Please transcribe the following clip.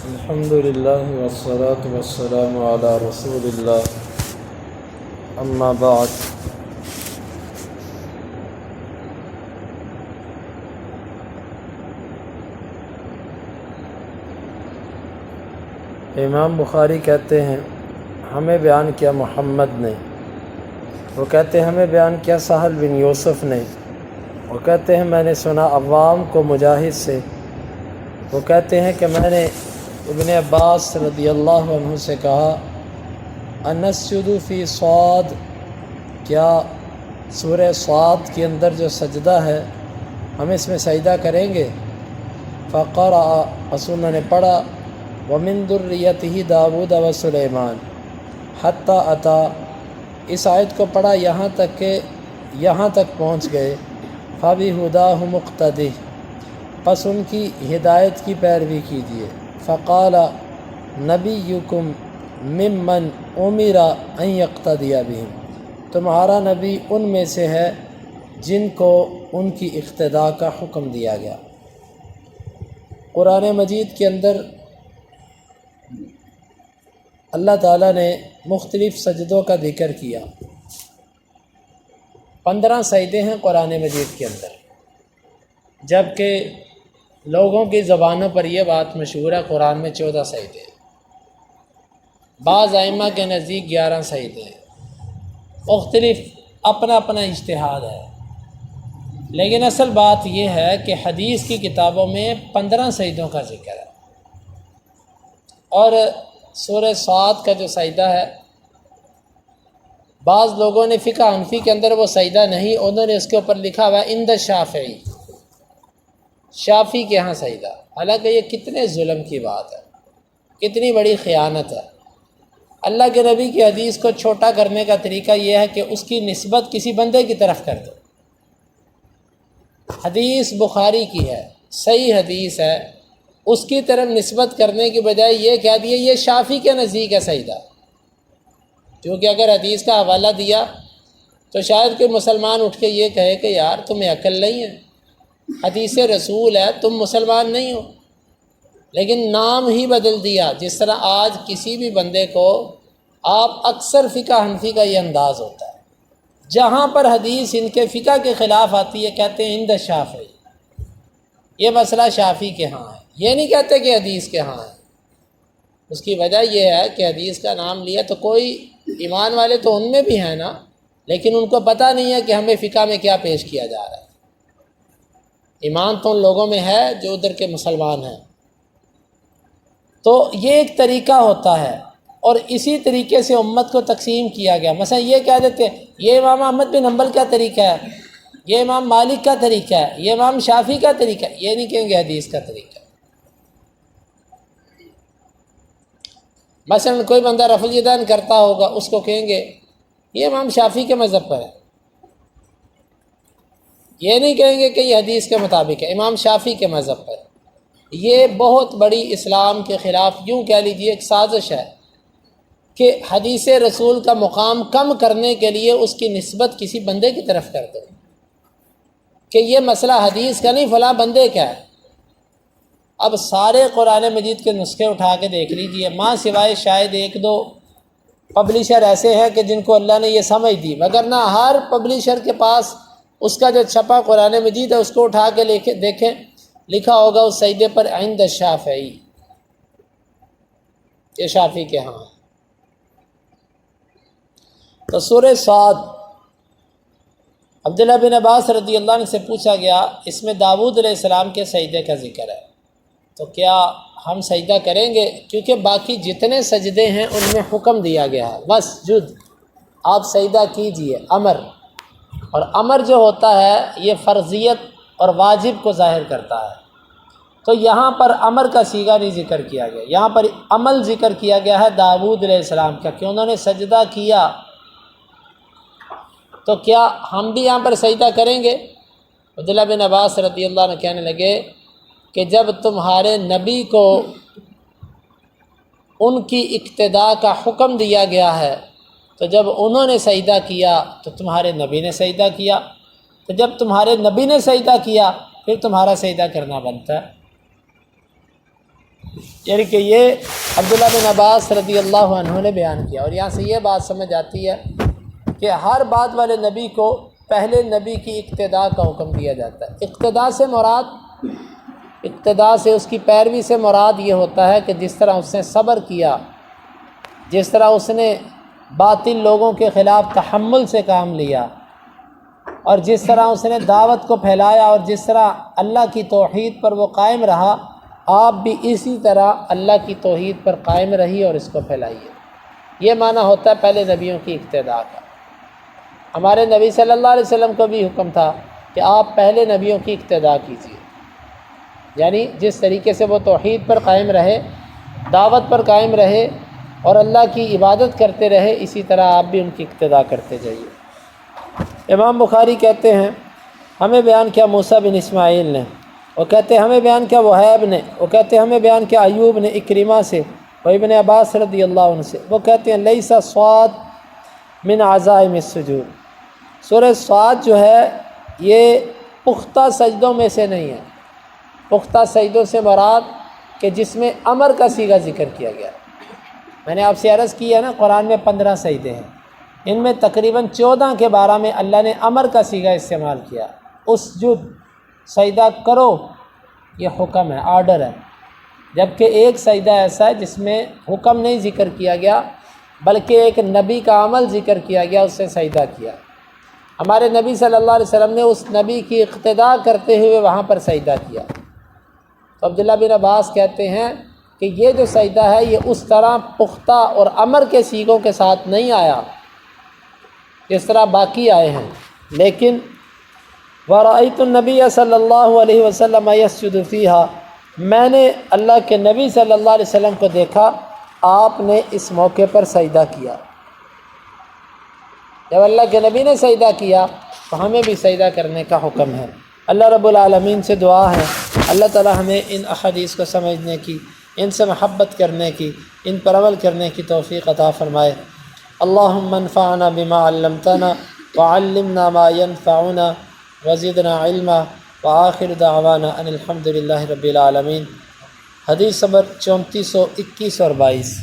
الحمدللہ والصلاة والسلام علی رسول اللہ اما بعد۔ امام بخاری کہتے ہیں ہمیں بیان کیا محمد نے، وہ کہتے ہیں ہمیں بیان کیا سہل بن یوسف نے، وہ کہتے ہیں میں نے سنا عوام کو مجاہد سے، وہ کہتے ہیں کہ میں نے ابن عباس رضی اللہ عنہ سے کہا انسجد فی صاد، کیا سورہ صاد کے اندر جو سجدہ ہے ہم اس میں سجدہ کریں گے؟ فقرأ، رسول نے پڑھا ومن ذریتہ داود و سلیمان حتی اتا، اس آیت کو پڑھا یہاں تک پہنچ گئے۔ فبہداہ مقتدی، پس ان کی ہدایت کی پیروی کیجیے۔ فقال نبیکم ممن امر ان یقتدی بہم، تمہارا نبی ان میں سے ہے جن کو ان کی اقتداء کا حکم دیا گیا۔ قرآن مجید کے اندر اللہ تعالیٰ نے مختلف سجدوں کا ذکر کیا، 15 سجدے ہیں قرآن مجید کے اندر، جبکہ لوگوں کی زبانوں پر یہ بات مشہور ہے قرآن میں 14 سجدے ہیں، بعض ائمہ کے نزدیک 11 سجدے ہیں، مختلف اپنا اپنا اجتہاد ہے، لیکن اصل بات یہ ہے کہ حدیث کی کتابوں میں 15 سجدوں کا ذکر ہے، اور سورہ صاد کا جو سجدہ ہے بعض لوگوں نے فقہ حنفی کے اندر وہ سجدہ نہیں، انہوں نے اس کے اوپر لکھا ہوا ہے عند شافعی، شافعی کے ہاں سجدہ، حالانکہ یہ کتنے ظلم کی بات ہے، کتنی بڑی خیانت ہے۔ اللہ کے نبی کی حدیث کو چھوٹا کرنے کا طریقہ یہ ہے کہ اس کی نسبت کسی بندے کی طرف کر دو۔ حدیث بخاری کی ہے، صحیح حدیث ہے، اس کی طرف نسبت کرنے کی بجائے یہ کہہ دیا یہ شافعی کے نزدیک ہے سجدہ، کیونکہ اگر حدیث کا حوالہ دیا تو شاید کوئی مسلمان اٹھ کے یہ کہے کہ یار تمہیں عقل نہیں ہے، حدیث رسول ہے، تم مسلمان نہیں ہو، لیکن نام ہی بدل دیا۔ جس طرح آج کسی بھی بندے کو آپ اکثر فقہ حنفی کا یہ انداز ہوتا ہے، جہاں پر حدیث ان کے فقہ کے خلاف آتی ہے کہتے ہیں عند شافعی، یہ مسئلہ شافعی کے ہاں ہے، یہ نہیں کہتے کہ حدیث کے ہاں ہے۔ اس کی وجہ یہ ہے کہ حدیث کا نام لیا تو کوئی ایمان والے تو ان میں بھی ہیں نا، لیکن ان کو پتہ نہیں ہے کہ ہمیں فقہ میں کیا پیش کیا جا رہا ہے۔ ایمان تو ان لوگوں میں ہے جو ادھر کے مسلمان ہیں۔ تو یہ ایک طریقہ ہوتا ہے، اور اسی طریقے سے امت کو تقسیم کیا گیا۔ مثلا یہ کہہ دیتے ہیں یہ امام احمد بن حنبل کا طریقہ ہے، یہ امام مالک کا طریقہ ہے، یہ امام شافعی کا طریقہ ہے، یہ نہیں کہیں گے حدیث کا طریقہ ہے۔ مثلا کوئی بندہ رفع الیدین کرتا ہوگا، اس کو کہیں گے یہ امام شافعی کے مذہب پر ہے، یہ نہیں کہیں گے کہ یہ حدیث کے مطابق ہے، امام شافعی کے مذہب پر۔ یہ بہت بڑی اسلام کے خلاف یوں کہہ لیجیے ایک سازش ہے کہ حدیث رسول کا مقام کم کرنے کے لیے اس کی نسبت کسی بندے کی طرف کر دو کہ یہ مسئلہ حدیث کا نہیں فلاں بندے کا ہے۔ اب سارے قرآن مجید کے نسخے اٹھا کے دیکھ لیجیے، ماں سوائے شاید 1-2 پبلشر ایسے ہیں کہ جن کو اللہ نے یہ سمجھ دی، وگرنہ ہر پبلشر کے پاس اس کا جو چھپا قرآن مجید ہے اس کو اٹھا کے دیکھیں، لکھا ہوگا اس سجدے پر عند شافعی، یہ شافعی کے ہاں۔ تو سورہ صاد عبداللہ بن عباس رضی اللہ عنہ سے پوچھا گیا اس میں داود علیہ السلام کے سجدے کا ذکر ہے، تو کیا ہم سجدہ کریں گے؟ کیونکہ باقی جتنے سجدے ہیں ان میں حکم دیا گیا ہے واسجد، آپ سجدہ کیجئے، امر، اور امر جو ہوتا ہے یہ فرضیت اور واجب کو ظاہر کرتا ہے، تو یہاں پر امر کا صیغہ نہیں ذکر کیا گیا، یہاں پر عمل ذکر کیا گیا ہے داود علیہ السلام کا کہ انہوں نے سجدہ کیا، تو کیا ہم بھی یہاں پر سجدہ کریں گے؟ عبداللہ بن عباس رضی اللہ عنہ کہنے لگے کہ جب تمہارے نبی کو ان کی اقتداء کا حکم دیا گیا ہے تو جب انہوں نے سجدہ کیا تو تمہارے نبی نے سجدہ کیا، تو جب تمہارے نبی نے سجدہ کیا پھر تمہارا سجدہ کرنا بنتا ہے۔ یعنی کہ یہ عبداللہ بن عباس رضی اللہ عنہ نے بیان کیا، اور یہاں سے یہ بات سمجھ آتی ہے کہ ہر بات والے نبی کو پہلے نبی کی اقتداء کا حکم دیا جاتا ہے۔ اقتداء سے اس کی پیروی سے مراد یہ ہوتا ہے کہ جس طرح اس نے صبر کیا، جس طرح اس نے باطل لوگوں کے خلاف تحمل سے کام لیا، اور جس طرح اس نے دعوت کو پھیلایا، اور جس طرح اللہ کی توحید پر وہ قائم رہا، آپ بھی اسی طرح اللہ کی توحید پر قائم رہیے اور اس کو پھیلائیے۔ یہ معنی ہوتا ہے پہلے نبیوں کی اقتداء کا۔ ہمارے نبی صلی اللہ علیہ وسلم کو بھی حکم تھا کہ آپ پہلے نبیوں کی اقتداء کیجیے، یعنی جس طریقے سے وہ توحید پر قائم رہے، دعوت پر قائم رہے اور اللہ کی عبادت کرتے رہے، اسی طرح آپ بھی ان کی اقتداء کرتے جائیے۔ امام بخاری کہتے ہیں ہمیں بیان کیا موسیٰ بن اسماعیل نے، وہ کہتے ہیں ہمیں بیان کیا وہیب نے، وہ کہتے ہیں ہمیں بیان کیا ایوب نے اکرمہ سے، اور ابن عباس رضی اللہ عنہ سے، وہ کہتے ہیں لیس صاد من عزائم السجود، سورہ صاد جو ہے یہ پختہ سجدوں میں سے نہیں ہے۔ پختہ سجدوں سے مراد کہ جس میں امر کا صیغہ ذکر کیا گیا۔ میں نے آپ سے عرض کی ہے نا، قرآن میں 15 سجدے ہیں، ان میں تقریباً 14 کے بارے میں اللہ نے امر کا صیغہ استعمال کیا، اسجد، سجدہ کرو، یہ حکم ہے، آرڈر ہے، جبکہ ایک سجدہ ایسا ہے جس میں حکم نہیں ذکر کیا گیا بلکہ ایک نبی کا عمل ذکر کیا گیا، اس سے سجدہ کیا۔ ہمارے نبی صلی اللہ علیہ وسلم نے اس نبی کی اقتداء کرتے ہوئے وہاں پر سجدہ کیا۔ تو عبداللہ بن عباس کہتے ہیں کہ یہ جو سجدہ ہے یہ اس طرح پختہ اور امر کے صیغوں کے ساتھ نہیں آیا جس طرح باقی آئے ہیں، لیکن وَرَأَيْتُ النَّبِيَّ صلی اللہ علیہ وسلم يَسْجُدُ فِيهَا، میں نے اللہ کے نبی صلی اللہ علیہ وسلم کو دیکھا آپ نے اس موقع پر سجدہ کیا۔ جب اللہ کے نبی نے سجدہ کیا تو ہمیں بھی سجدہ کرنے کا حکم ہے۔ اللہ رب العالمین سے دعا ہے اللہ تعالی ہمیں ان احادیث کو سمجھنے کی، ان سے محبت کرنے کی، ان پر عمل کرنے کی توفیق عطا فرمائے۔ اللہم انفعنا بما علمتنا وعلمنا ما ينفعنا وزدنا علما وآخر دعوانا ان الحمد للہ رب العالمین۔ حدیث نمبر 3421 اور 22۔